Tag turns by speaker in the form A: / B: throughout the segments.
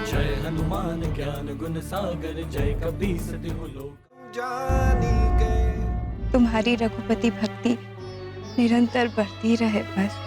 A: जय हनुमान ज्ञान गुण सागर, जय कपीस तिहु लोक
B: जानी गए।
C: तुम्हारी रघुपति भक्ति निरंतर बढ़ती रहे बस।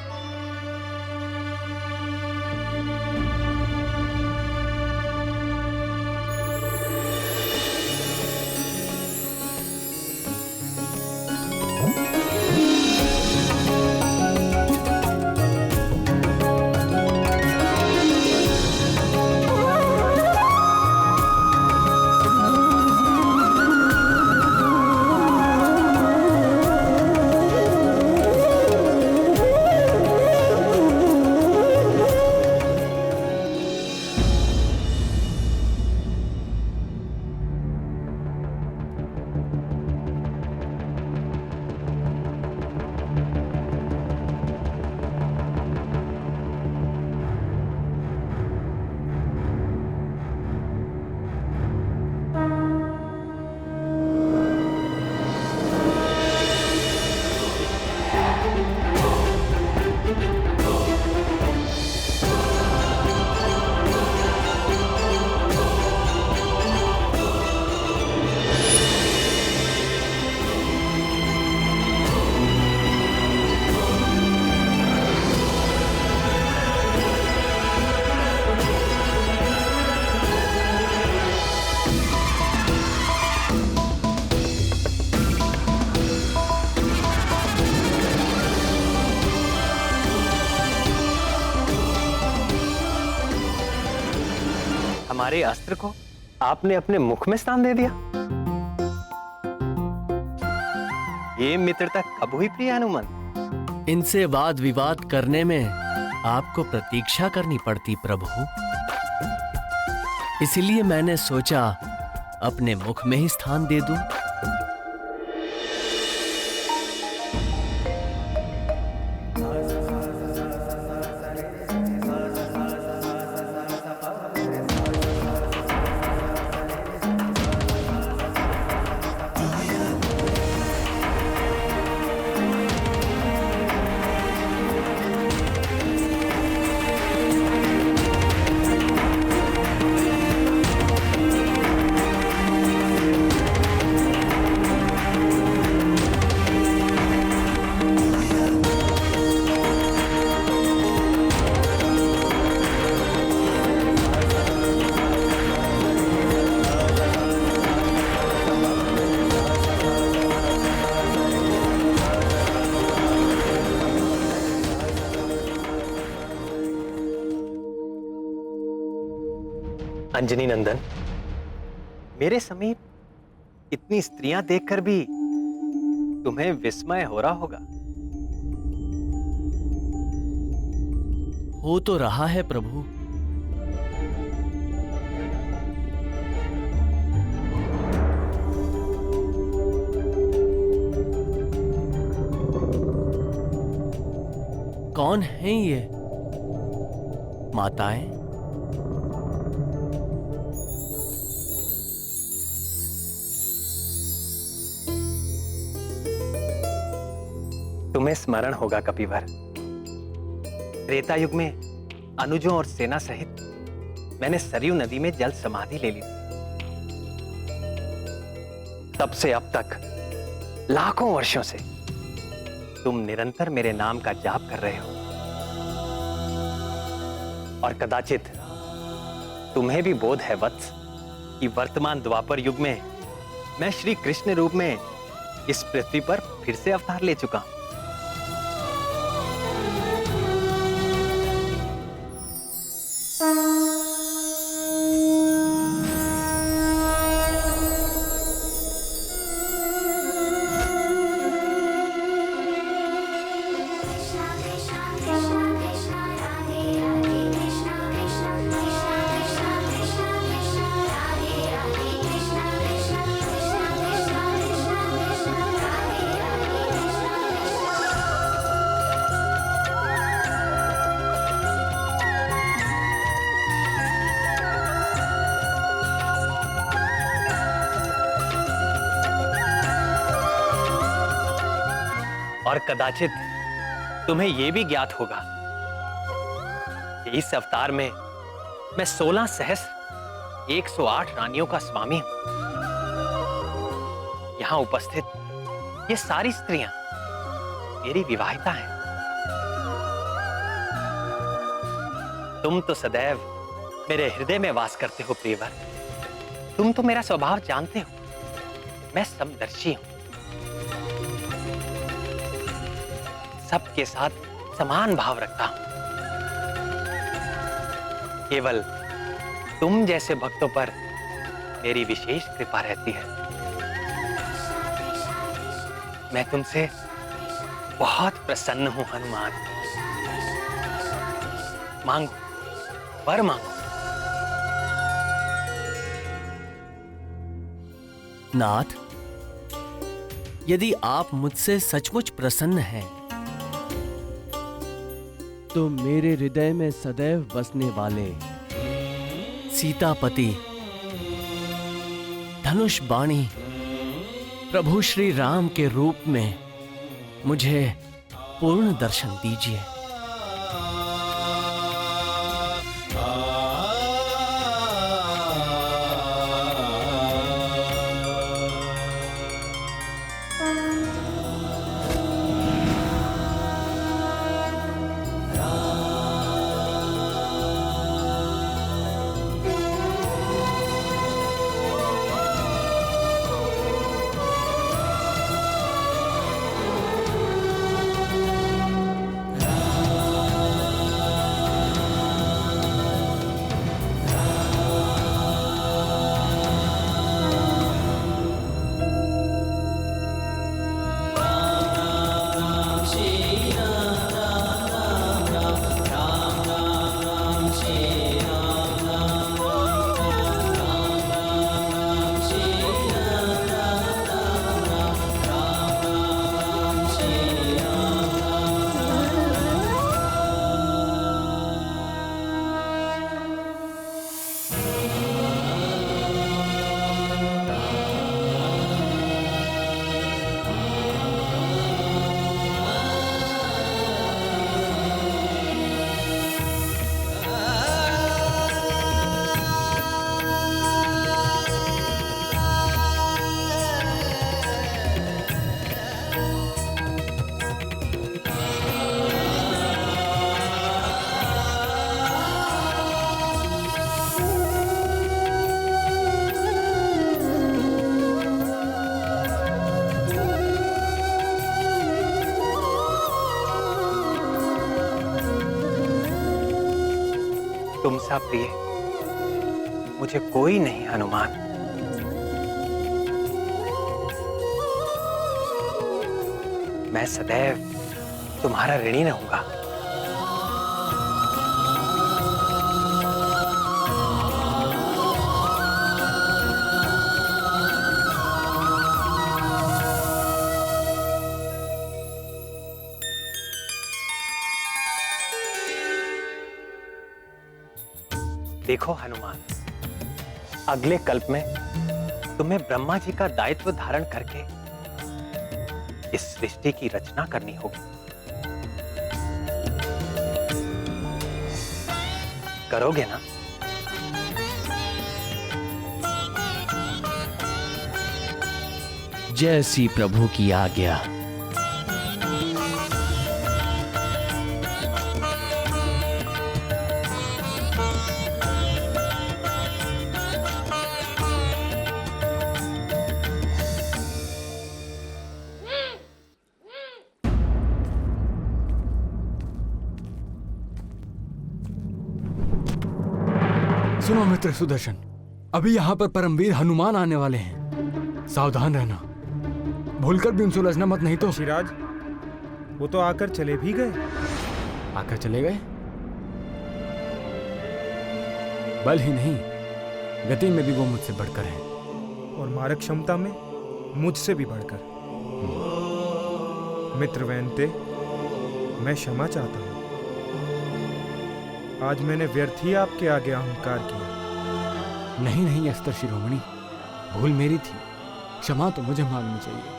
D: हमारे अस्त्र को आपने अपने मुख में स्थान दे दिया। ये मित्रता कब हुई प्रिय हनुमान?
E: इनसे वाद विवाद करने में आपको प्रतीक्षा करनी पड़ती प्रभु, इसलिए मैंने सोचा अपने मुख में ही स्थान दे दूं।
D: अंजनी नंदन, मेरे समीप इतनी स्त्रियां देखकर भी तुम्हें विस्मय हो रहा होगा।
E: हो तो रहा है प्रभु। कौन हैं ये माताएं?
D: तुम्हें स्मरण होगा कपिवर, त्रेता युग में अनुजों और सेना सहित मैंने सरयू नदी में जल समाधि ले ली थी। तब से अब तक लाखों वर्षों से तुम निरंतर मेरे नाम का जाप कर रहे हो, और कदाचित तुम्हें भी बोध है वत्स कि वर्तमान द्वापर युग में मैं श्री कृष्ण रूप में इस पृथ्वी पर फिर से अवतार ले चुका हूं। और कदाचित तुम्हें यह भी ज्ञात होगा कि इस अवतार में मैं 16 सहस्र 108 रानियों का स्वामी हूं। यहां उपस्थित ये सारी स्त्रियां मेरी विवाहिता हैं। तुम तो सदैव मेरे हृदय में वास करते हो प्रियवर। तुम तो मेरा स्वभाव जानते हो, मैं समदर्शी हूं। सबके साथ समान भाव रखता हूं। केवल तुम जैसे भक्तों पर मेरी विशेष कृपा रहती है। मैं तुमसे बहुत प्रसन्न हूं हनुमान। मांगो, वर मांगो।
E: नाथ, यदि आप मुझसे सचमुच प्रसन्न हैं, तो मेरे हृदय में सदैव बसने वाले सीतापति धनुष बाणी प्रभु श्री राम के रूप में मुझे पूर्ण दर्शन दीजिए।
D: तुम सा प्रिय मुझे कोई नहीं हनुमान। मैं सदैव तुम्हारा ऋणी रहूंगा। देखो हनुमान, अगले कल्प में तुम्हें ब्रह्मा जी का दायित्व धारण करके इस सृष्टि की रचना करनी होगी। करोगे ना?
E: जैसी प्रभु की आज्ञा।
F: सुनो मित्र सुदर्शन, अभी यहाँ पर परमवीर हनुमान आने वाले हैं। सावधान रहना, भूलकर भी उनसे उलझना मत, नहीं तो।
B: शिराज, वो तो आकर चले भी गए।
F: आकर चले गए? बल ही नहीं, गति में भी वो मुझसे बढ़कर हैं।
B: और मारक क्षमता में मुझसे भी बढ़कर। मित्र वैनते, मैं क्षमा चाहता हूँ। आज मैंने व्यर्थ ही आपके आगे अहंकार किया।
F: नहीं नहीं अस्त्र शिरोमणि, भूल मेरी थी, क्षमा तो मुझे मांगनी चाहिए।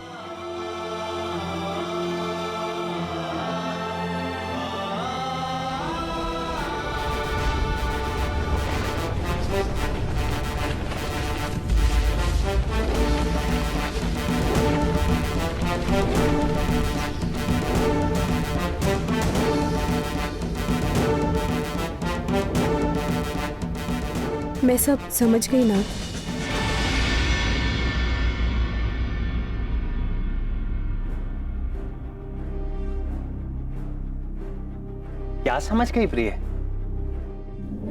G: मैं सब समझ गई ना।
D: क्या समझ गई प्रिय?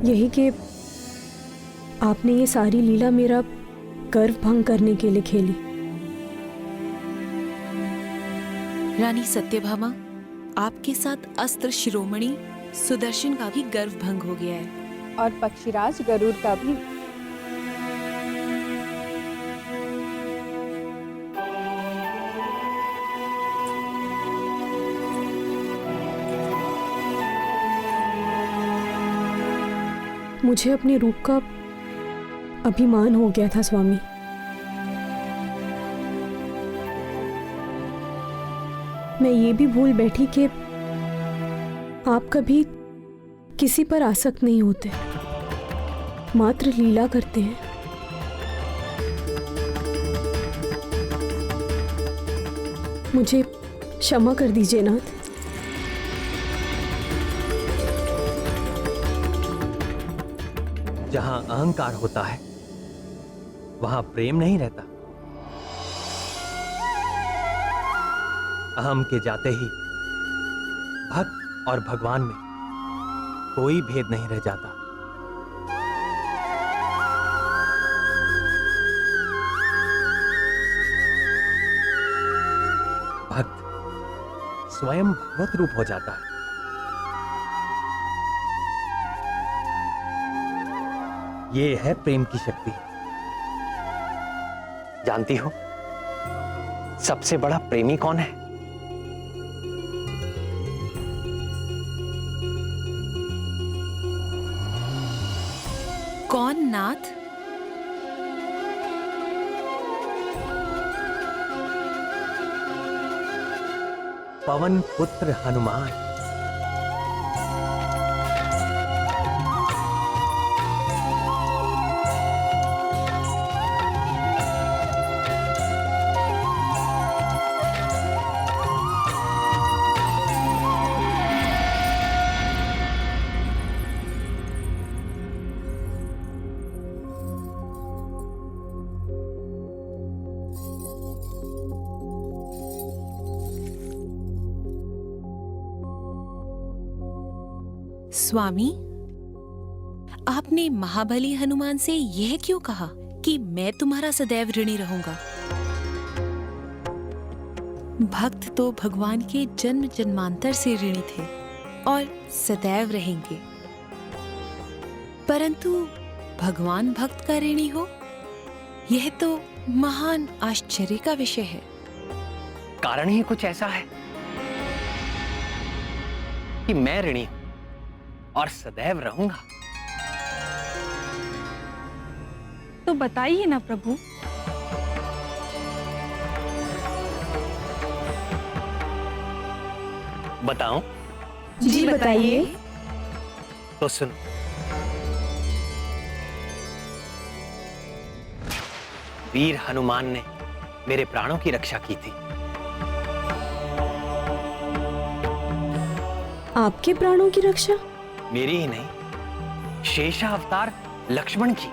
G: यही कि आपने ये सारी लीला मेरा गर्व भंग करने के लिए खेली।
H: रानी सत्यभामा, आपके साथ अस्त्र शिरोमणि सुदर्शन का भी गर्व भंग हो गया है
C: और पक्षीराज गरुड़ का भी।
G: मुझे अपने रूप का अभिमान हो गया था स्वामी। मैं ये भी भूल बैठी कि आप कभी किसी पर आसक्त नहीं होते, मात्र लीला करते हैं। मुझे क्षमा कर दीजिए नाथ।
D: जहां अहंकार होता है वहां प्रेम नहीं रहता। अहम के जाते ही भक्त और भगवान में कोई भेद नहीं रह जाता। भक्त स्वयं भगवत रूप हो जाता है। ये है प्रेम की शक्ति। जानती हो सबसे बड़ा प्रेमी कौन है?
H: कौन नाथ?
D: पवन पुत्र हनुमान।
H: स्वामी, आपने महाबली हनुमान से यह क्यों कहा कि मैं तुम्हारा सदैव ऋणी रहूंगा? भक्त तो भगवान के जन्म जन्मांतर से ऋणी थे और सदैव रहेंगे, परंतु भगवान भक्त का ऋणी हो, यह तो महान आश्चर्य का विषय है।
D: कारण ही कुछ ऐसा है कि मैं ऋणी हूं और सदैव रहूंगा।
C: तो बताइए ना प्रभु।
D: बताऊं?
G: जी बताइए।
D: तो सुन। वीर हनुमान ने मेरे प्राणों की रक्षा की थी।
G: आपके प्राणों की रक्षा?
D: मेरी ही नहीं, शेषावतार लक्ष्मण की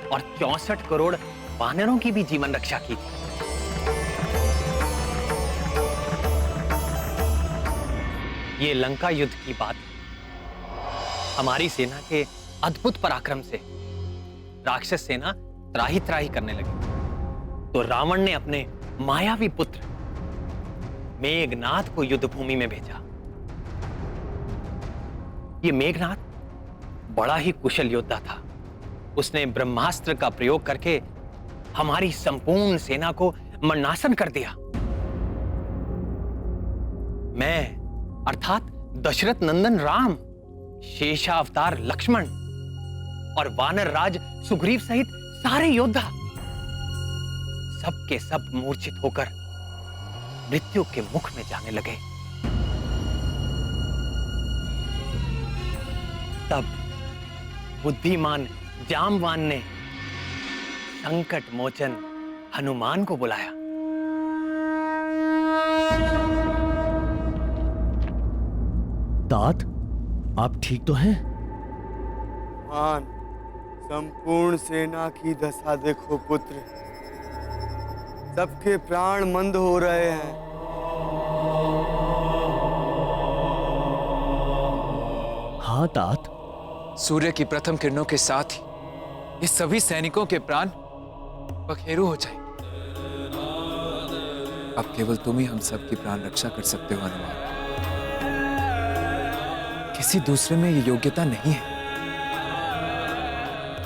D: और 64 करोड़ वानरों की भी जीवन रक्षा की थी। ये लंका युद्ध की बात। हमारी सेना के अद्भुत पराक्रम से राक्षस सेना त्राही त्राही करने लगी, तो रावण ने अपने मायावी पुत्र मेघनाथ को युद्ध भूमि में भेजा। ये मेघनाथ बड़ा ही कुशल योद्धा था। उसने ब्रह्मास्त्र का प्रयोग करके हमारी संपूर्ण सेना को मरणासन कर दिया। मैं अर्थात दशरथ नंदन राम, शेषावतार लक्ष्मण और वानर राज सुग्रीव सहित सारे योद्धा सब के सब मूर्छित होकर मृत्यु के मुख में जाने लगे। तब बुद्धिमान जामवान ने संकट मोचन हनुमान को बुलाया।
E: तात, आप ठीक तो हैं?
I: मान, संपूर्ण सेना की दशा देखो पुत्र, सबके प्राण मंद हो रहे हैं।
E: हाँ तात।
J: सूर्य की प्रथम किरणों के साथ ही ये सभी सैनिकों के प्राण पखेरु हो जाए। अब केवल तुम ही हम सबकी प्राण रक्षा कर सकते हो हनुमान। किसी दूसरे में ये योग्यता नहीं है।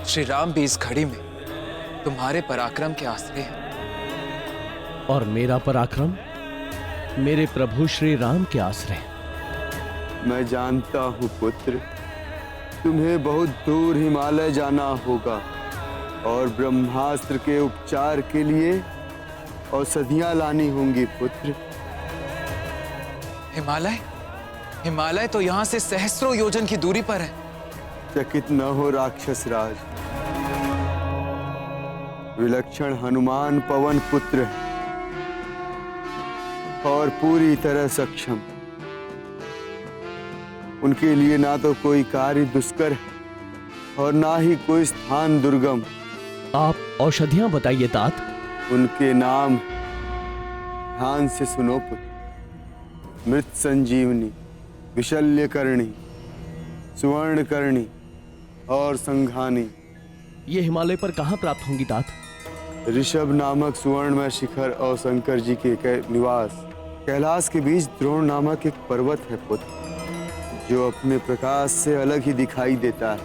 J: श्री राम भी इस घड़ी में तुम्हारे पराक्रम के आश्रय हैं।
E: और मेरा पराक्रम मेरे प्रभु श्री राम के आश्रय।
I: मैं जानता हूँ पुत्र, तुम्हें बहुत दूर हिमालय जाना होगा और ब्रह्मास्त्र के उपचार के लिए औषधियां लानी होंगी पुत्र।
J: हिमालय? हिमालय तो यहाँ से सहस्रों योजन की दूरी पर है।
I: चकित न हो राक्षस राज, विलक्षण हनुमान पवन पुत्र है और पूरी तरह सक्षम। उनके लिए ना तो कोई कार्य दुष्कर है और ना ही कोई स्थान दुर्गम।
E: आप औषधियां बताइए तात।
I: उनके नाम ध्यान से सुनो पुत्र। मृत संजीवनी, विशल्यकर्णी, सुवर्णकर्णी और संघानी।
E: ये हिमालय पर कहाँ प्राप्त होंगी तात?
I: ऋषभ नामक सुवर्णमय शिखर और शंकर जी के निवास कैलाश के बीच द्रोण नामक एक पर्वत है पुत्र, जो अपने प्रकाश से अलग ही दिखाई देता है।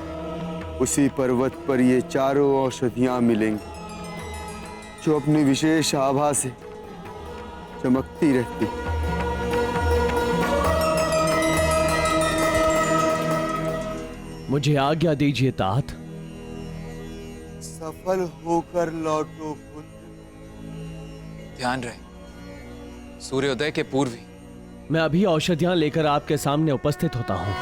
I: उसी पर्वत पर ये चारों औषधियां मिलेंगी, जो अपनी विशेष आभा से चमकती रहती।
E: मुझे आज्ञा दीजिए तात।
I: सफल होकर लौटो पुत्र।
J: ध्यान रहे, सूर्योदय के पूर्व ही
E: मैं अभी औषधियां लेकर आपके सामने उपस्थित होता हूं।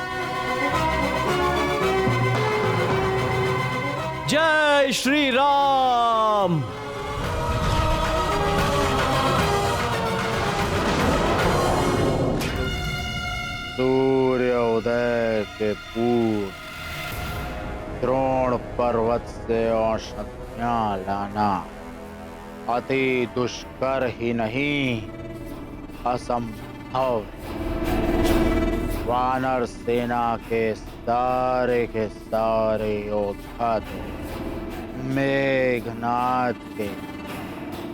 E: जय श्री राम।
K: सूर्योदय के पूर्व द्रोण पर्वत से औषधियां लाना अति दुष्कर ही नहीं, असंभव। वानर सेना के सारे योद्धा थे मेघनाद के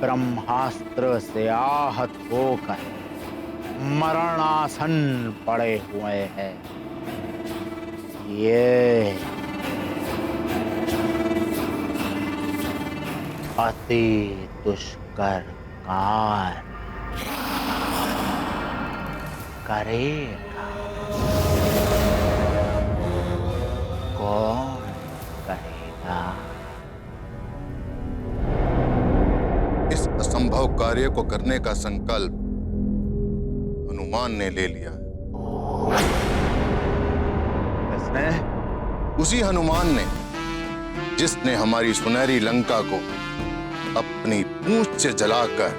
K: ब्रह्मास्त्र से आहत होकर मरणासन पड़े हुए हैं। ये अति दुष्कर कार्य करेगा। कौन करेगा?
L: इस असंभव कार्य को करने का संकल्प हनुमान ने ले लिया।
K: किसने?
L: उसी हनुमान ने जिसने हमारी सुनहरी लंका को अपनी पूंछ से जलाकर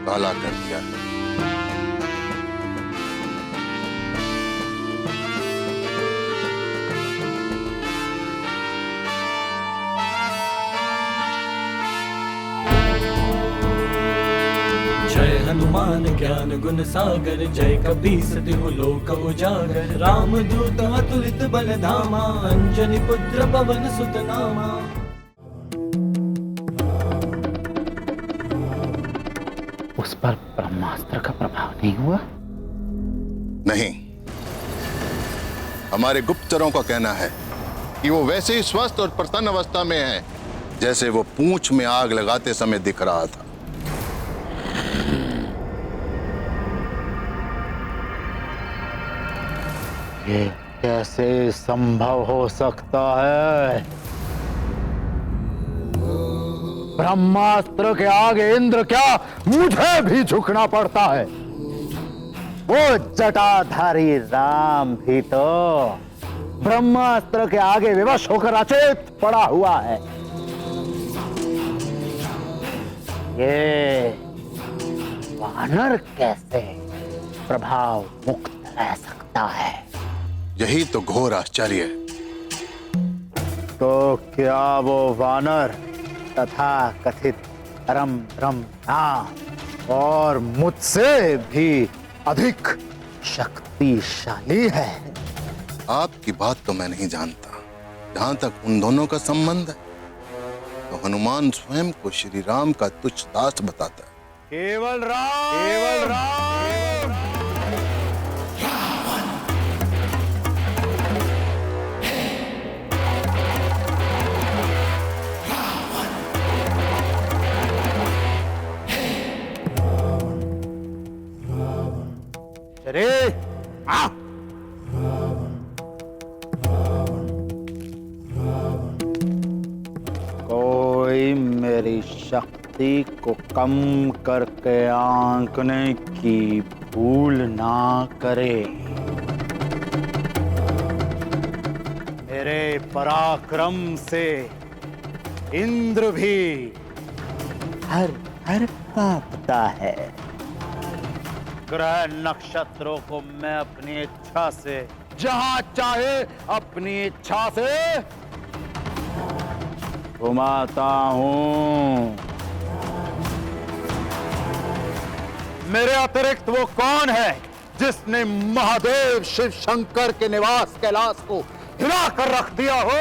L: काला कर दिया है।
A: जय हनुमान ज्ञान गुण सागर, जय कपीस तिहु लोक उजागर। राम दूत अतुलित बल धामा, अंजनी पुत्र पवन सुत नामा।
K: उस पर ब्रह्मास्त्र का प्रभाव नहीं हुआ?
L: नहीं, हमारे गुप्तचरों का कहना है कि वो वैसे ही स्वस्थ और प्रसन्न अवस्था में है जैसे वो पूंछ में आग लगाते समय दिख रहा था।
K: ये कैसे संभव हो सकता है? ब्रह्मास्त्र के आगे इंद्र क्या, मुझे भी झुकना पड़ता है। वो जटाधारी राम भी तो ब्रह्मास्त्र के आगे विवश होकर अचेत पड़ा हुआ है। ये वानर कैसे प्रभाव मुक्त रह सकता है?
L: यही तो घोर आश्चर्य है।
K: तो क्या वो वानर तथा कथित परम ब्रह्म नाम और मुझसे भी अधिक शक्तिशाली है?
L: आपकी बात तो मैं नहीं जानता। जहां तक उन दोनों का संबंध है तो हनुमान स्वयं को श्री राम का तुच्छ दास बताता है।
K: केवल राम, केवल राम। अरे कोई मेरी शक्ति को कम करके आंकने की भूल ना करे। मेरे पराक्रम से इंद्र भी हर हर कांपता है। ग्रह नक्षत्रों को मैं अपनी इच्छा से जहां चाहे अपनी इच्छा से घुमाता हूं। मेरे अतिरिक्त वो कौन है जिसने महादेव शिव शंकर के निवास कैलाश को हिला कर रख दिया हो?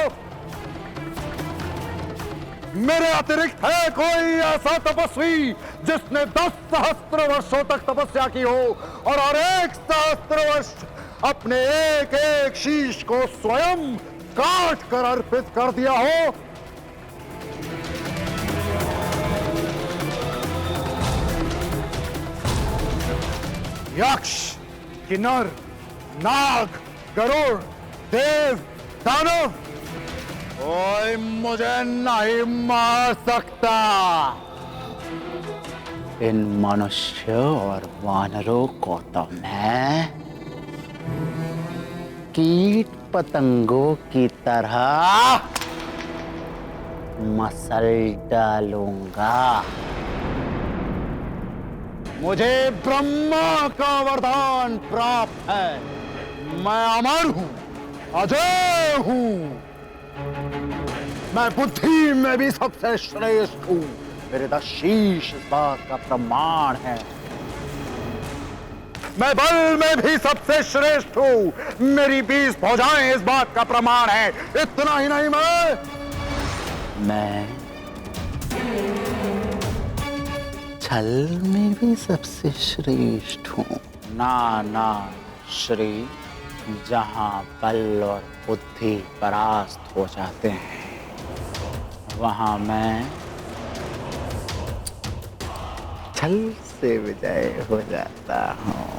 K: मेरे अतिरिक्त है कोई ऐसा तपस्वी जिसने 10 सहस्त्र वर्षों तक तपस्या की हो और हर 1 सहस्त्र वर्ष अपने एक एक शीश को स्वयं काट कर अर्पित कर दिया हो? यक्ष, किन्नर, नाग, गरुड़, देव, दानव, कोई मुझे नहीं मार सकता। इन मनुष्य और वानरों को तो मैं कीट पतंगों की तरह मसल डालूंगा। मुझे ब्रह्मा का वरदान प्राप्त है। मैं अमर हूं, अजय हूं। मैं बुद्धि में भी सबसे श्रेष्ठ हूं। मेरे 10 शीश इस बात का प्रमाण है। मैं बल में भी सबसे श्रेष्ठ हूं। मेरी 20 भुजाएं इस बात का प्रमाण है। इतना ही नहीं, मैं छल में भी सबसे श्रेष्ठ हूं। ना श्री, जहां बल और बुद्धि परास्त हो जाते हैं वहां मैं छल से विजय हो जाता हूं।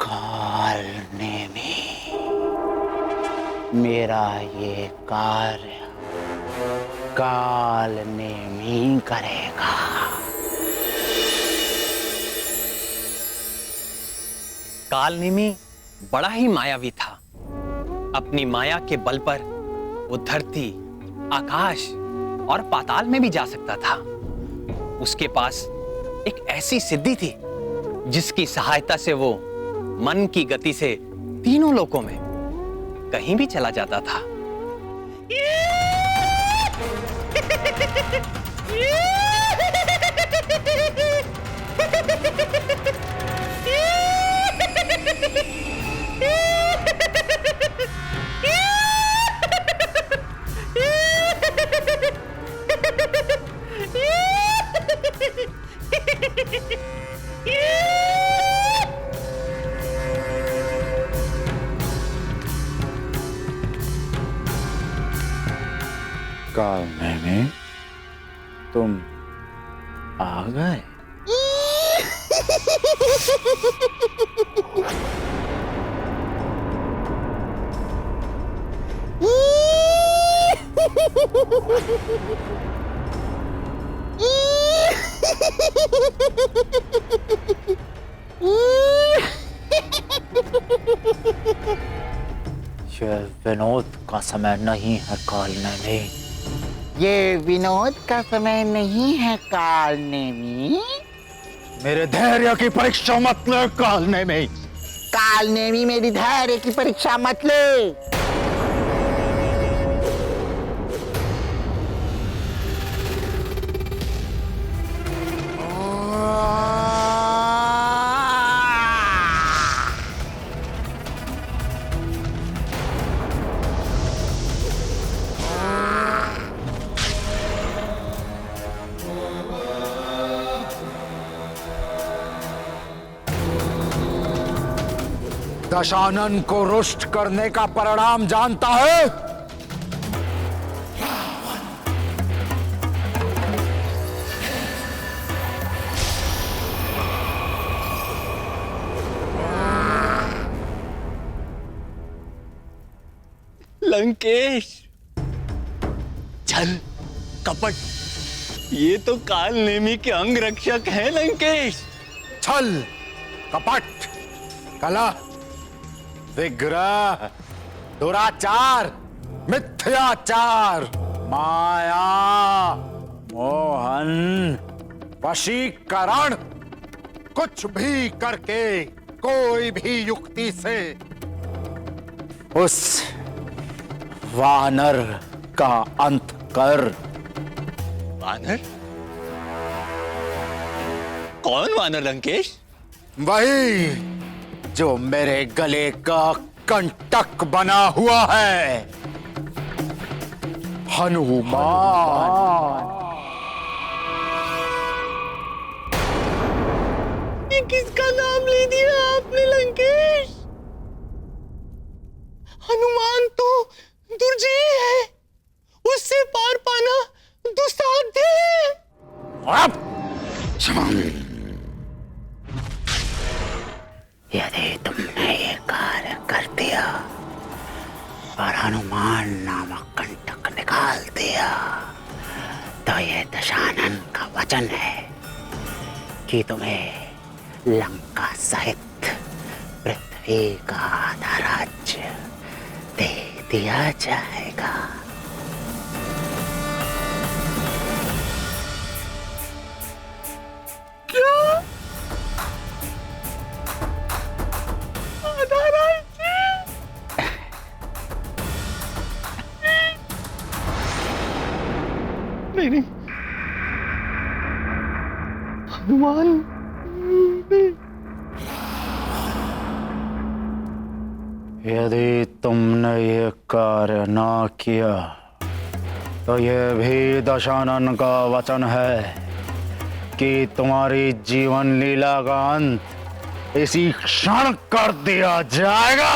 K: काल नेमी, मेरा ये कार्य काल नेमी करेगा।
D: कालनेमी बड़ा ही मायावी था। अपनी माया के बल पर वो धरती, आकाश और पाताल में भी जा सकता था। उसके पास एक ऐसी सिद्धि थी जिसकी सहायता से वो मन की गति से तीनों लोकों में कहीं भी चला जाता था।
K: काल में तुम आ गए।
M: यह विनोद का समय नहीं है कालनेमी।
K: ये विनोद का समय नहीं है कालनेमी। मेरे धैर्य की परीक्षा मत ले कालनेमी। कालनेमी मेरी धैर्य की परीक्षा मत ले।
N: दशानन को रुष्ट करने का परिणाम जानता है?
D: लंकेश, छल, कपट, ये तो कालनेमी के अंग रक्षक हैं लंकेश।
N: छल, कपट, कला, विग्रह, दुराचार, मिथ्याचार, माया, मोहन, वशीकरण, कुछ भी करके, कोई भी युक्ति से उस वानर का अंत कर।
D: वानर? कौन वानर लंकेश?
N: वही जो मेरे गले का कंटक बना हुआ है, हनुमान।
D: ये किसका नाम ले दिया आपने लंकेश? हनुमान तो दुर्जय है, उससे पार पाना दुस्साध्य है।
M: यदि तुमने ये कार्य कर दिया और हनुमान नामक कंटक निकाल दिया तो ये दशानन का वचन है कि तुम्हें लंका सहित पृथ्वी का आधा राज्य दे दिया जाएगा।
D: क्या? आधा राज्य? नहीं, हनुमान
N: यदि तुमने ये कार्य ना किया तो यह भी दशानन का वचन है कि तुम्हारी जीवन लीला का अंत इसी क्षण कर दिया जाएगा।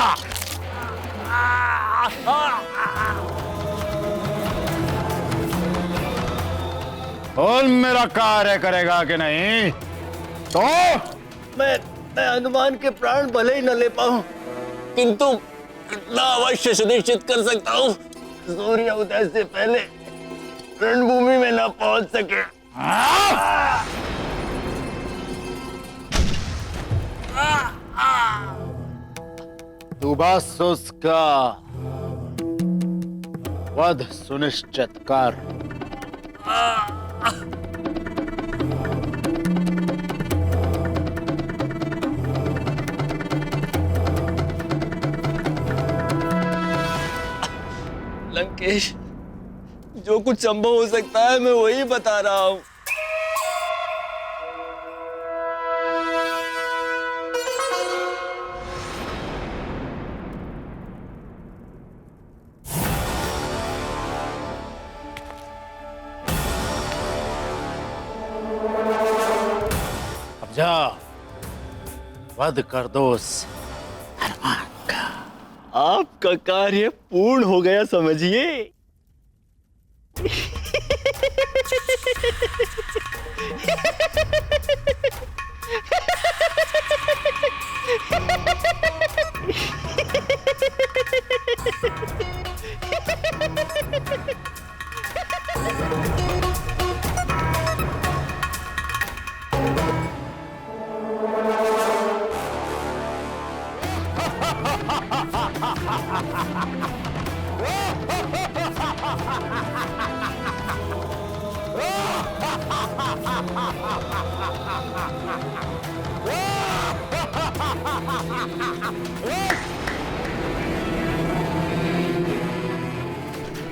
N: बोल, मेरा कार्य करेगा कि नहीं? तो
D: मैं हनुमान के प्राण भले ही न ले पाऊं, किंतु इतना अवश्य सुनिश्चित कर सकता हूं, सूर्य उदय से पहले रणभूमि में न पहुंच सके।
N: तू बस उसका वध सुनिश्चित कर।
D: लंकेश, जो कुछ संभव हो सकता है मैं वही बता रहा हूं।
N: जा वध कर दो उस हनुमान का।
O: आपका कार्य पूर्ण हो गया समझिए।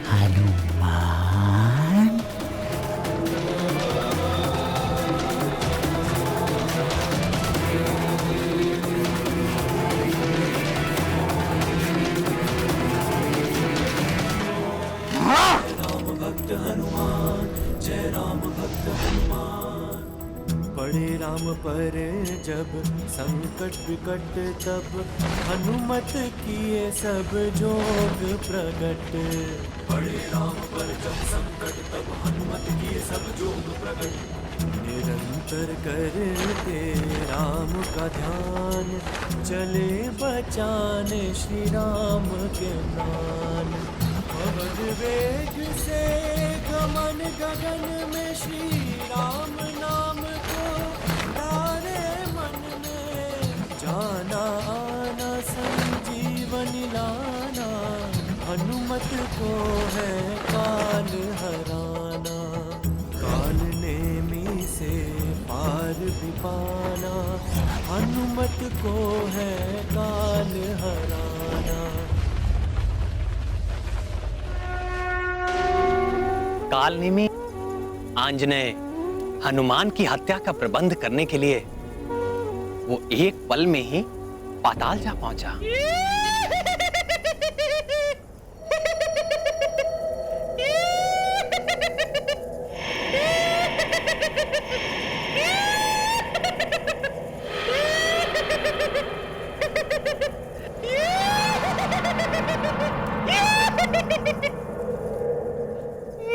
N: हनुमान
A: राम भक्त हनुमान, जय राम भक्त हनुमान। पड़े राम पर जब संकट विकट, तब हनुमत किए सब जोग प्रगट। पड़े राम पर जब संकट, तब हनुमत किए सब जोग प्रगट। निरंतर करते राम का ध्यान, चले बचाने श्री राम के प्राण। पवन वेग से गमन गगन में, श्री राम नाम को तारे मन में। जाना आना संजीवनी लाना, हनुमत को है काल हराना। काल नेमी से पार भी पाना, हनुमत को है काल हराना।
D: कालनेमी आंजनेय हनुमान की हत्या का प्रबंध करने के लिए वो एक पल में ही पाताल जा पहुंचा।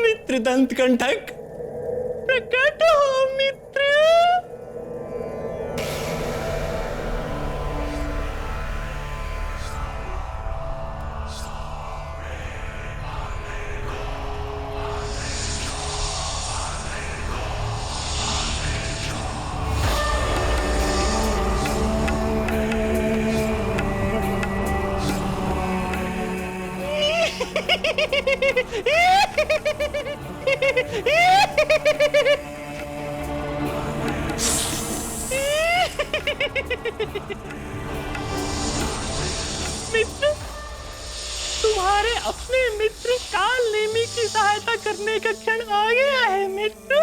A: मित्र दंत कंठक, प्रकट हो मित्र। मित्र, तुम्हारे अपने मित्र कालनेमी की सहायता करने का क्षण आ गया है मित्र।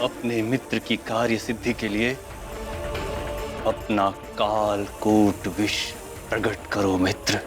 O: अपने मित्र की कार्य सिद्धि के लिए अपना कालकूट विष प्रकट करो मित्र।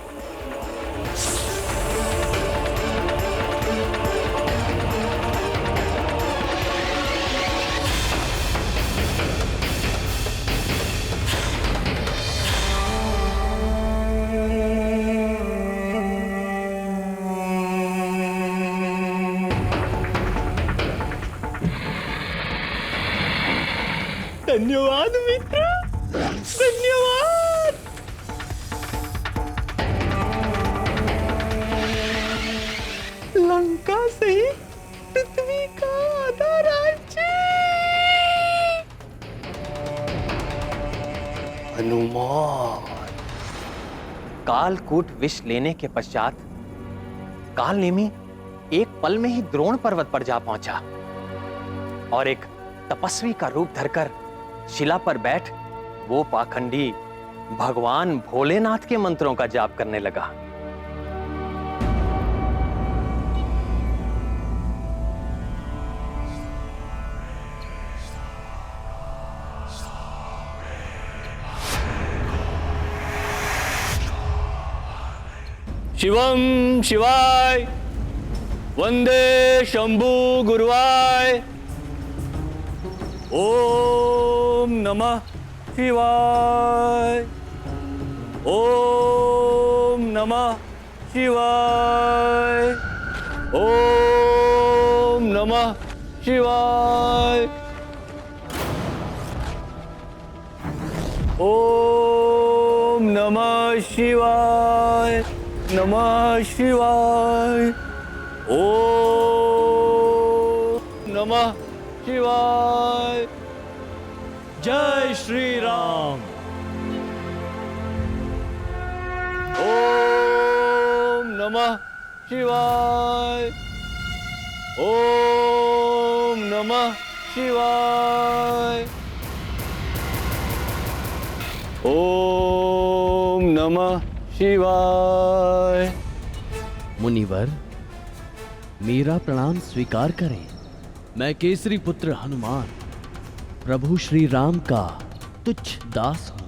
O: धन्यवाद मित्र, धन्यवाद। लंका सही पृथ्वी का आधा राज्य।
D: हनुमान। कालकूट विष लेने के पश्चात कालनेमी एक पल में ही द्रोण पर्वत पर जा पहुंचा और एक तपस्वी का रूप धरकर शिला पर बैठ वो पाखंडी भगवान भोलेनाथ के मंत्रों का जाप करने लगा।
O: शिवम शिवाय, वंदे शंभु गुरुवाय, ओम नमः शिवाय, ओम नमः शिवाय, ओम नमः शिवाय, ओम नमः शिवाय, नमः शिवाय, ओम नमः शिवाय।
A: जय श्री राम।
O: ओम नमः शिवाय, ओम नमः शिवाय, ओम नमः शिवाय।
E: मुनिवर, मेरा प्रणाम स्वीकार करें। मैं केसरी पुत्र हनुमान, प्रभु श्री राम का तुच्छ दास हूं।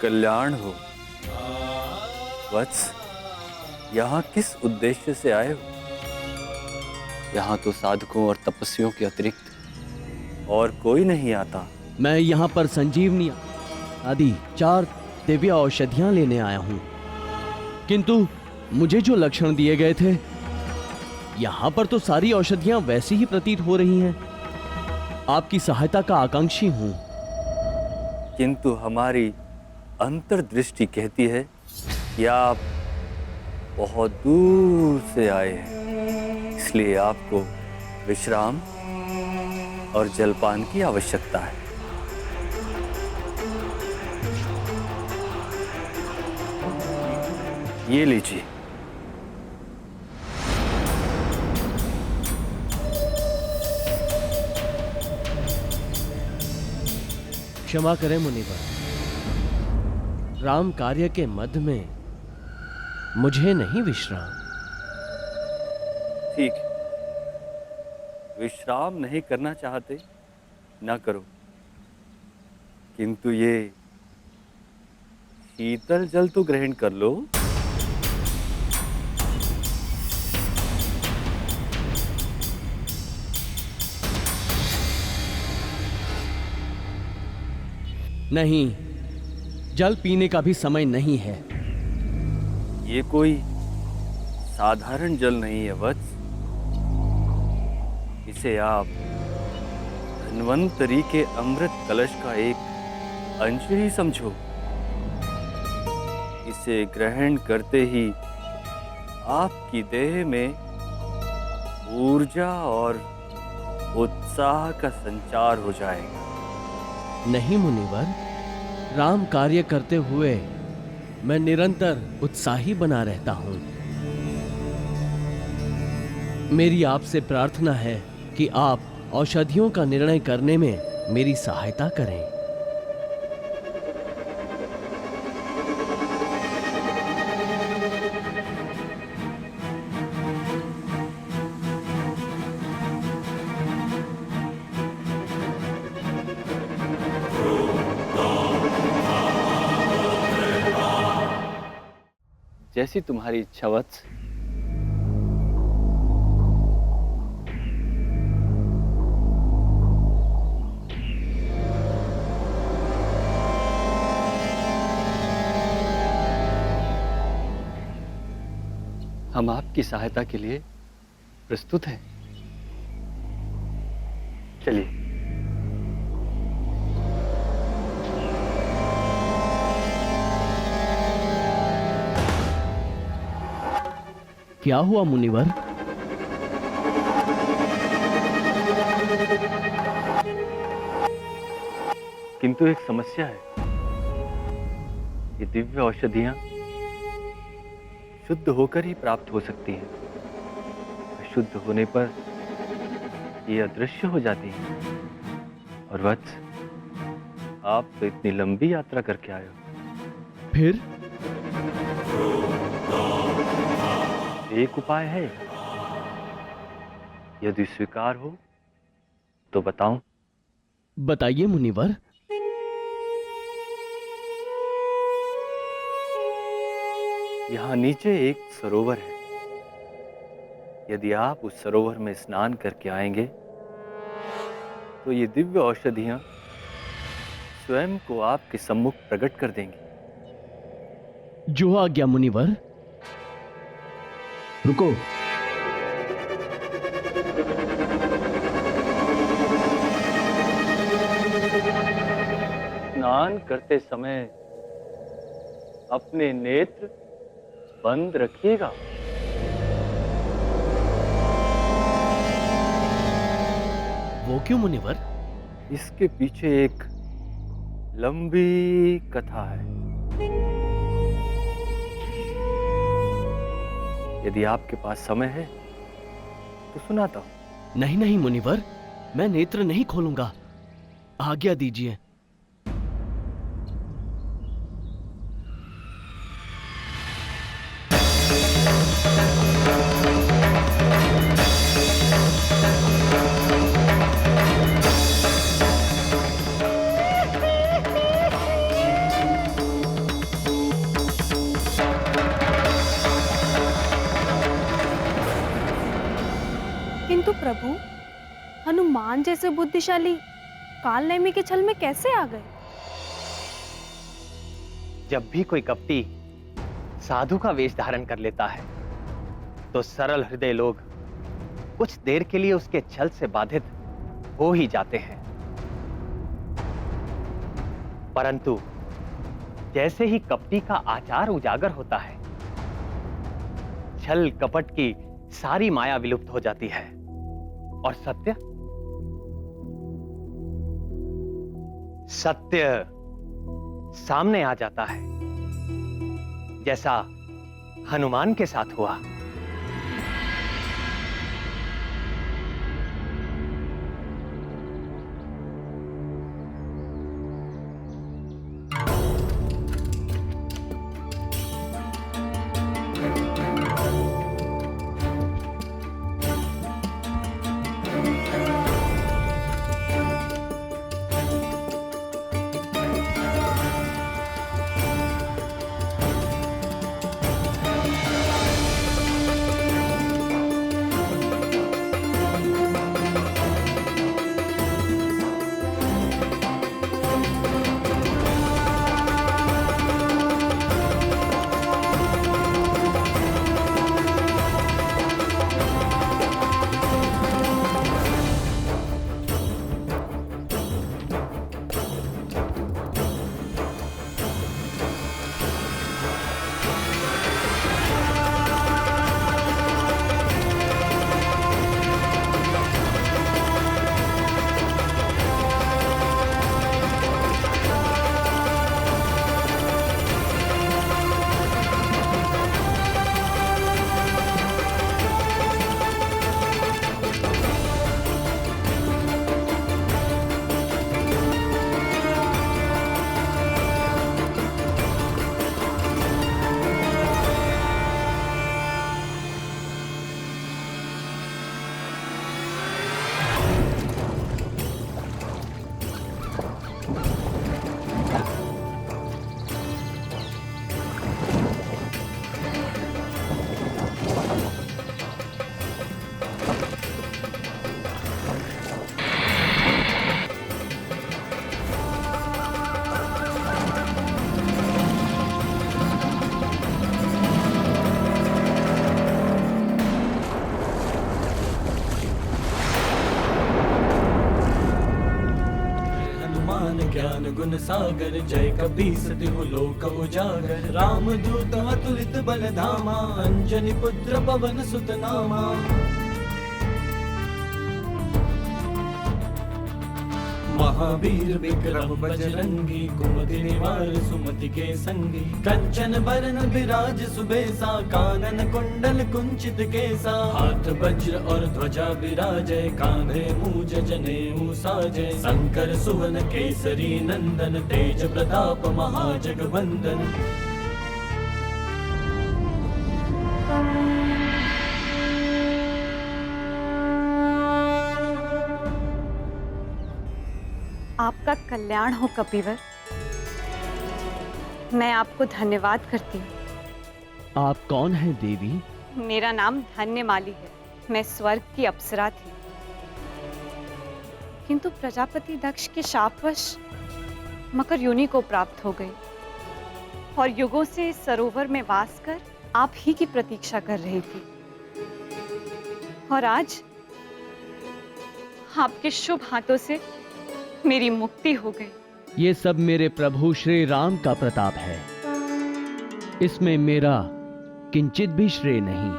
O: कल्याण हो। वत्स, यहाँ किस उद्देश्य से आए हो? यहाँ तो साधकों और तपस्वियों के अतिरिक्त और कोई नहीं आता।
E: मैं यहाँ पर संजीवनी आदि 4 दिव्य औषधियां लेने आया हूँ, किंतु मुझे जो लक्षण दिए गए थे, यहाँ पर तो सारी औषधियां वैसी ही प्रतीत हो रही हैं। आपकी सहायता का आकांक्षी हूँ।
O: किंतु हमारी अंतर्दृष्टि कहती है कि आप बहुत दूर से आए हैं, इसलिए आपको विश्राम और जलपान की आवश्यकता है। ये लीजिए।
E: क्षमा करें मुनिवर, राम कार्य के मध्य में मुझे नहीं विश्राम।
O: ठीक, विश्राम नहीं करना चाहते ना करो, किंतु ये शीतल जल तो ग्रहण कर लो।
E: नहीं, जल पीने का भी समय नहीं है।
O: ये कोई साधारण जल नहीं है वत्स, इसे आप धन्वंतरी के अमृत कलश का एक अंश ही समझो। इसे ग्रहण करते ही आपकी देह में ऊर्जा और उत्साह का संचार हो जाएगा।
E: नहीं मुनिवर, राम कार्य करते हुए मैं निरंतर उत्साही बना रहता हूं। मेरी आपसे प्रार्थना है कि आप औषधियों का निर्णय करने में मेरी सहायता करें।
O: जैसी तुम्हारी इच्छा वत्स। हम आपकी सहायता के लिए प्रस्तुत हैं। चलिए।
E: क्या हुआ मुनिवर?
O: किंतु एक समस्या है। ये दिव्य औषधियां शुद्ध होकर ही प्राप्त हो सकती है। अशुद्ध होने पर ये अदृश्य हो जाती है। और वत्स, आप तो इतनी लंबी यात्रा करके आए हो।
E: फिर
O: एक उपाय है, यदि स्वीकार हो तो बताऊं?
E: बताइए मुनिवर।
O: यहां नीचे एक सरोवर है। यदि आप उस सरोवर में स्नान करके आएंगे तो ये दिव्य औषधियां स्वयं को आपके सम्मुख प्रकट कर देंगी।
E: जो आज्ञा मुनिवर।
N: रुको।
O: स्नान करते समय अपने नेत्र बंद रखिएगा।
E: वो क्यों मुनिवर?
O: इसके पीछे एक लंबी कथा है। यदि आपके पास समय है तो सुनाता हूं।
E: नहीं नहीं मुनिवर, मैं नेत्र नहीं खोलूंगा, आज्ञा दीजिए।
G: किंतु प्रभु, हनुमान जैसे बुद्धिशाली कालनेमी के छल में कैसे आ गए?
D: जब भी कोई कपटी साधु का वेश धारण कर लेता है तो सरल हृदय लोग कुछ देर के लिए उसके छल से बाधित हो ही जाते हैं, परंतु जैसे ही कपटी का आचार उजागर होता है, छल कपट की सारी माया विलुप्त हो जाती है और सत्य सामने आ जाता है, जैसा हनुमान के साथ हुआ।
A: ज्ञान गुण सागर जय कपीस तिहु लोक उजागर राम दूत अतुलित बल धामा अंजनी पुत्र पवन सुत नामा। महावीर विक्रम बजरंगी, कुमति निवार सुमति के संगी, कंचन बरन विराज सुबेसा, कानन कुंडल कुंचित केसा, हाथ वज्र और ध्वजा विराजय, कांधे मूज जनेऊ साजय, शंकर सुवन केसरी नंदन, तेज प्रताप महाजगवंदन।
P: आपका कल्याण हो कपिवर। मैं आपको धन्यवाद करती हूँ।
E: आप कौन हैं देवी?
P: मेरा नाम धन्यमाली है। मैं स्वर्ग की अप्सरा थी, किंतु प्रजापति दक्ष के शापवश मकर योनि को प्राप्त हो गई और युगों से इस सरोवर में वास कर आप ही की प्रतीक्षा कर रही थी। और आज आपके शुभ हाथों से मेरी मुक्ति हो गई।
E: ये सब मेरे प्रभु श्री राम का प्रताप है, इसमें मेरा किंचित भी श्रेय नहीं।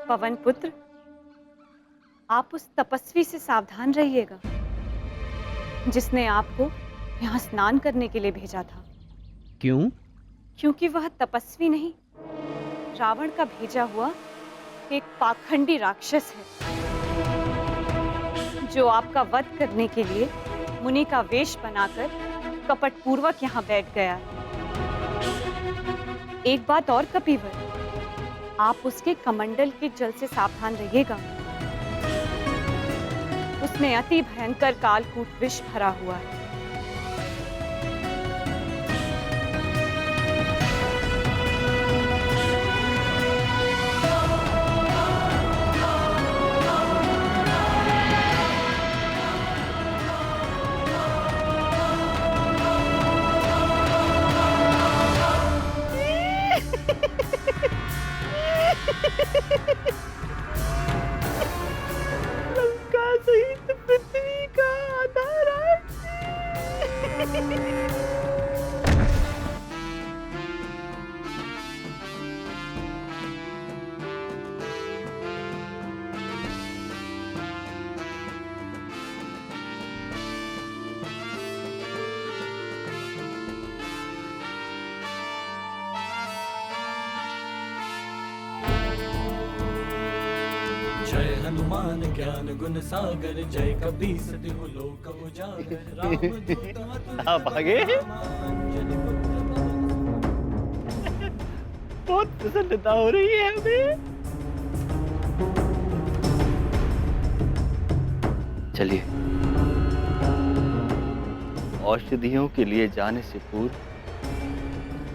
P: पवन पुत्र, आप उस तपस्वी से सावधान रहिएगा जिसने आपको यहाँ स्नान करने के लिए भेजा था।
E: क्यों?
P: क्योंकि वह तपस्वी नहीं, रावण का भेजा हुआ एक पाखंडी राक्षस है, जो आपका वध करने के लिए मुनि का वेश बनाकर कपटपूर्वक यहाँ बैठ गया है। एक बात और कपिवर, आप उसके कमंडल के जल से सावधान रहिएगा। उसमें अति भयंकर कालकूट विष भरा हुआ है।
A: लंका सहित पृथ्वी का आधा जय हनुमान ज्ञान गुण सागर, जय कपीस तिहु लोक उजागर, रामदूत
O: आप आगे बहुत प्रसन्नता हो रही है हमें। चलिए, औषधियों के लिए जाने से पूर्व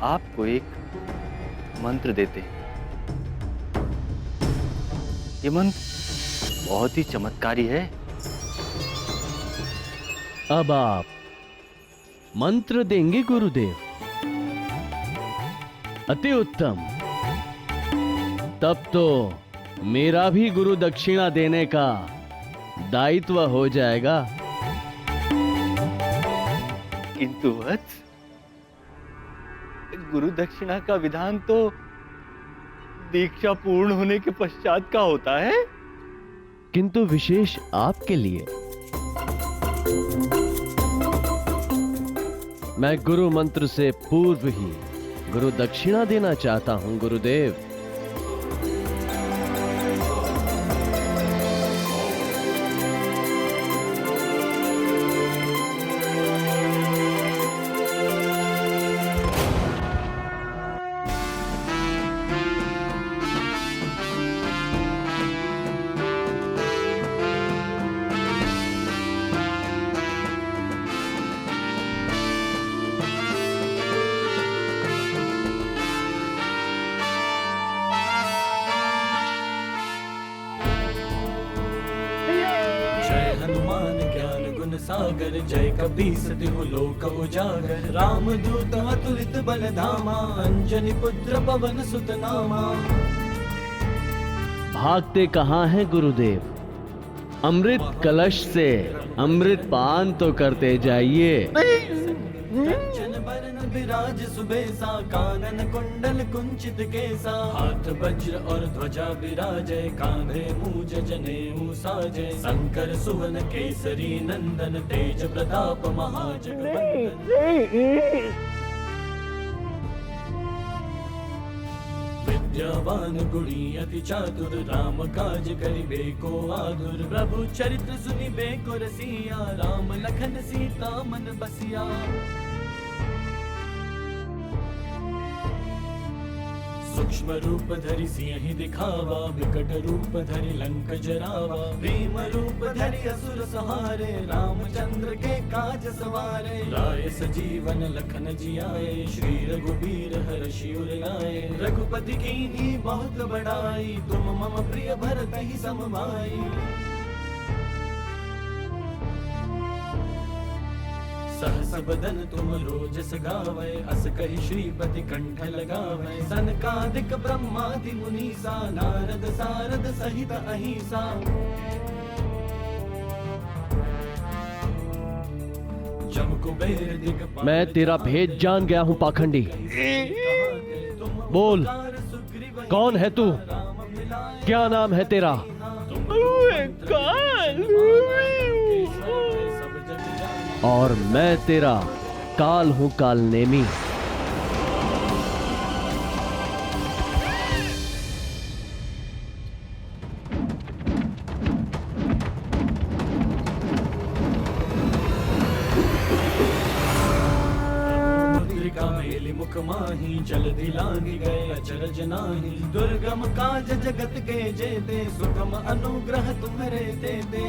O: आपको एक मंत्र देते हैं। ये मंत्र बहुत ही चमत्कारी है।
E: अब आप मंत्र देंगे गुरुदेव? अति उत्तम। तब तो मेरा भी गुरु दक्षिणा देने का दायित्व हो जाएगा।
O: किंतु वत्स, गुरु दक्षिणा का विधान तो दीक्षा पूर्ण होने के पश्चात का होता है।
E: किंतु विशेष आपके लिए मैं गुरु मंत्र से पूर्व ही गुरु दक्षिणा देना चाहता हूं गुरुदेव।
A: हनुमान ज्ञान गुण सागर, जय कपीस तिहु लोक उजागर, रामदूत अतुलित बल धामा, अंजनी पुत्र पवन सुत नामा।
E: भागते कहाँ हैं गुरुदेव? अमृत कलश से अमृत पान तो करते जाइए।
A: कंचन बरन विराज सुबेसा कानन कुंडल कुंचित केसा हाथ वज्र और ध्वजा विराजय कांधे मूज जनेऊ साजय शंकर सुवन केसरी नंदन तेज प्रताप महाजगवंदन विद्यावान गुणी अति चातुर राम काज करिबे को आदुर प्रभु चरित्र सुनिबे को रसिया राम लखन सीता मन बसिया सूक्ष्म रूप धरि सिंह दिखावा विकट रूप धरि लंक जरावा भीम रूप धरि असुर सहारे रामचंद्र के काज सवारे राय सजीवन लखन जियाए श्री रघुबीर हर्षि उर लाए रघुपति कीन्ही बहुत बड़ाई तुम मम प्रिय भरत ही समभाई सहस बदन तुम रोजस गावै अस कहि श्रीपति कंठ लगावै सनकादिक ब्रह्मादि मुनीसा नारद सारद सहित अहिसा जम कुबेर दिगपाल
E: मैं तेरा भेद जान गया हूं पाखंडी। बोल कौन है तू, क्या नाम है तेरा? और मैं तेरा काल हूं काल नेमी।
A: मुख माही जल दिलांगी गए अचरज नाही दुर्गम काज जगत के जेते सुगम अनुग्रह तुम्हारे देते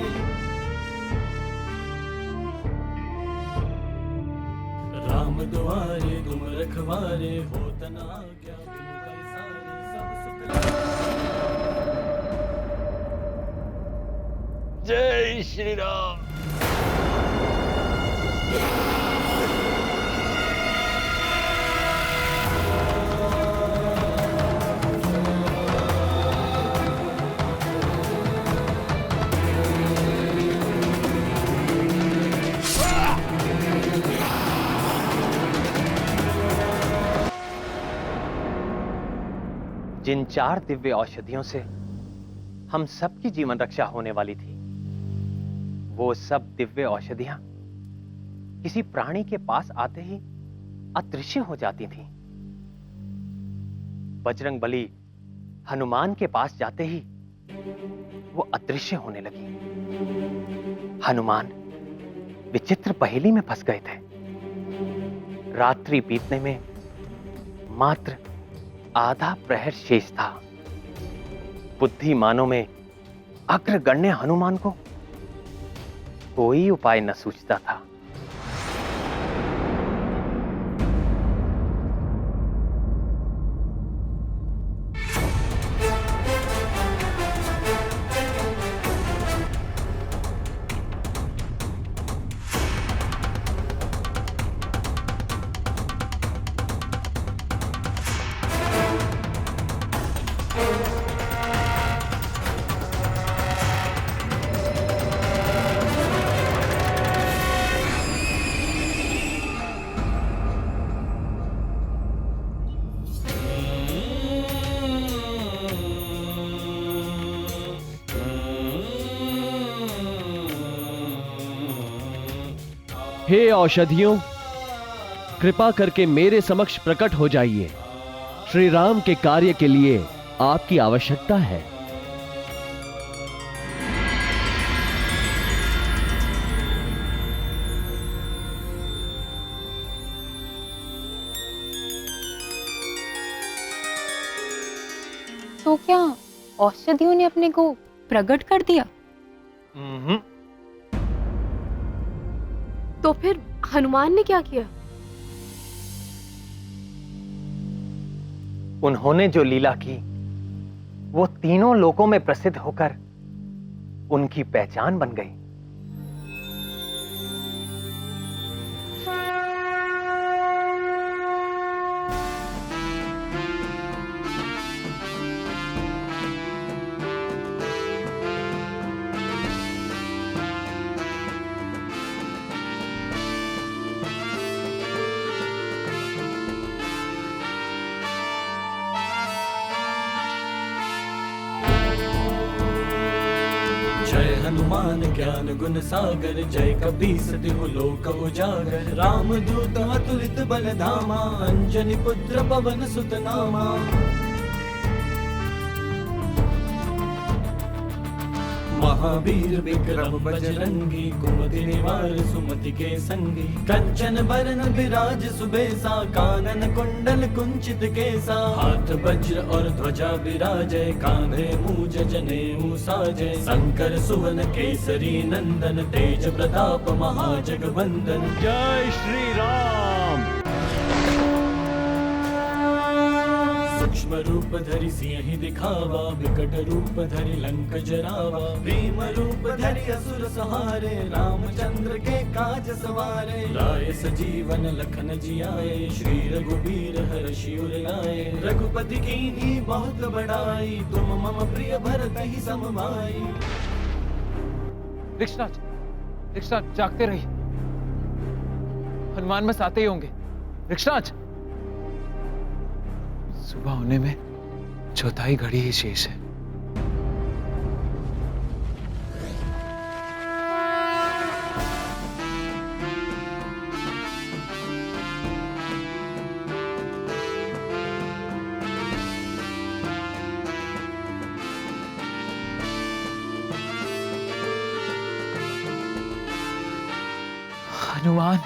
A: राम दुआरे तुम रखवारे होत न आज्ञा बिनु पैसारे सब सुख
E: जय श्री राम।
D: जिन 4 दिव्य औषधियों से हम सबकी जीवन रक्षा होने वाली थी, वो सब दिव्य औषधियां किसी प्राणी के पास आते ही अदृश्य हो जाती थीं। बजरंग बली हनुमान के पास जाते ही वो अदृश्य होने लगी। हनुमान विचित्र पहेली में फंस गए थे। रात्रि बीतने में मात्र आधा प्रहर शेष था। बुद्धिमानों में अग्रगण्य हनुमान को कोई उपाय न सूझता था।
E: हे औषधियों, कृपा करके मेरे समक्ष प्रकट हो जाइए। श्री राम के कार्य के लिए आपकी आवश्यकता है।
C: तो क्या औषधियों ने अपने को प्रकट कर दिया?
G: तो फिर हनुमान ने क्या किया?
D: उन्होंने जो लीला की वो तीनों लोकों में प्रसिद्ध होकर उनकी पहचान बन गई।
A: जय हनुमान ज्ञान गुण सागर, जय कपीस तिहु लोक उजागर। राम दूत अतुलित बल धामा, अंजनी पुत्र पवन सुत नामा। महावीर विक्रम बजरंगी, कुमति निवार सुमति के संगी। कंचन बरन विराज सुबेसा, कानन कुंडल कुंचित केसा। हाथ वज्र और ध्वजा विराजय, कांधे मूज जनेऊ साजय। शंकर सुवन केसरी नंदन, तेज प्रताप महाजगवंदन।
E: जय श्री राम।
A: सूक्ष्म रूप धरि सिंह दिखावा, विकट रूप धरि लंक जरावा। भीम रूप धरि असुर सहारे, रामचंद्र के काज सवारे। लाए सजीवन लखन जियाए, श्री रघुबीर हर्षि उर लाए। रघुपति कीन्ही बहुत बड़ाई, तुम मम प्रिय भरत ही सम भाई।
J: वृक्षराज जागते रहिए, हनुमान बस आते ही होंगे। वृक्षराज, सुबह होने में चौथाई घड़ी ही शेष है। हनुमान,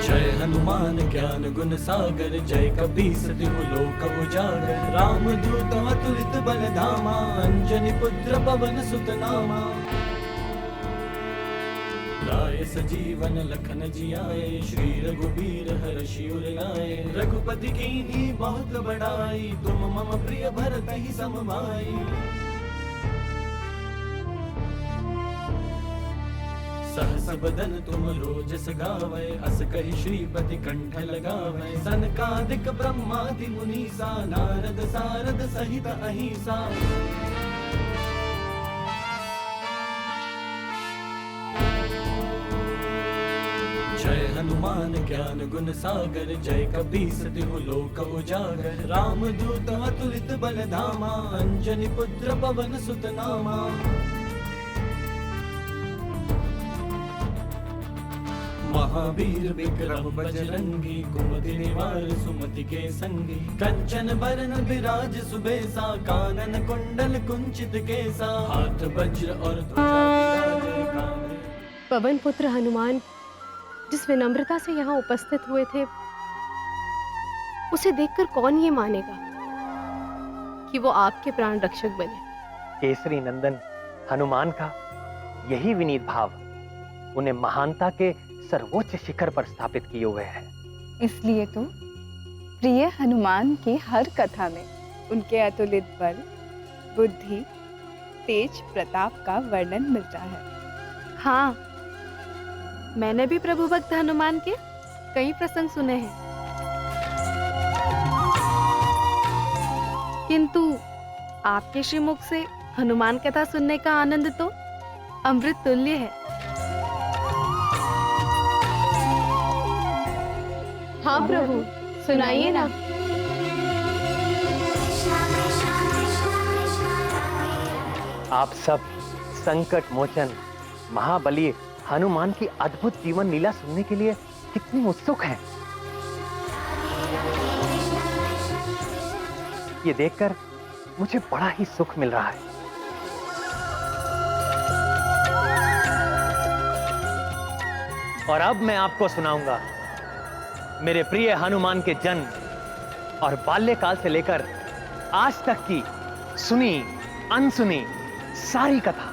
A: जय हनुमान ज्ञान गुण सागर, जय कपीस तिहु लोक उजागर। राम दूत अतुलित बल धामा, अंजनी पुत्र पवन सुत नामा। लाए सजीवन लखन जियाए, श्री रघुबीर हर्षि उर लाए। रघुपति कीन्ही बहुत बड़ाई, तुम मम प्रिय भरत ही सम भाई। सहस बदन तुम रोजस गावै, अस कहि श्रीपति कंठ लगावै। सनकादिक ब्रह्मादि मुनीसा, नारद सारद सहित अहिसा। जय हनुमान ज्ञान गुण सागर, जय कपीस तिहु लोक उजागर। राम दूत अतुलित बल धामा, अंजनी पुत्र पवन सुत नामा। महावीर विक्रम बजरंगी, कुमति निवार सुमति के संगी। कंचन बरन विराज सुबेसा, कानन कुंडल कुंचित केसा। हाथ वज्र और ध्वजा विराजे, कांधे।
G: पवन पुत्र हनुमान जिस विनम्रता से यहाँ उपस्थित हुए थे, उसे देखकर कौन ये मानेगा कि वो आपके प्राण रक्षक बने।
D: केसरी नंदन हनुमान का यही विनीत भाव उन्हें महानता के सर्वोच्च शिखर पर स्थापित किए हुए है।
C: इसलिए तो प्रिय हनुमान की हर कथा में उनके अतुलित बल, बुद्धि, तेज प्रताप का वर्णन मिलता है। हाँ, मैंने भी प्रभु भक्त हनुमान के कई प्रसंग सुने हैं, किंतु आपके श्रीमुख से हनुमान कथा सुनने का आनंद तो अमृत तुल्य है। हाँ प्रभु, सुनाइए ना।
D: आप सब संकट मोचन महाबली हनुमान की अद्भुत जीवन लीला सुनने के लिए कितनी उत्सुक हैं। ये देखकर मुझे बड़ा ही सुख मिल रहा है। और अब मैं आपको सुनाऊंगा मेरे प्रिय हनुमान के जन्म और बाल्यकाल से लेकर आज तक की सुनी अनसुनी सारी कथा।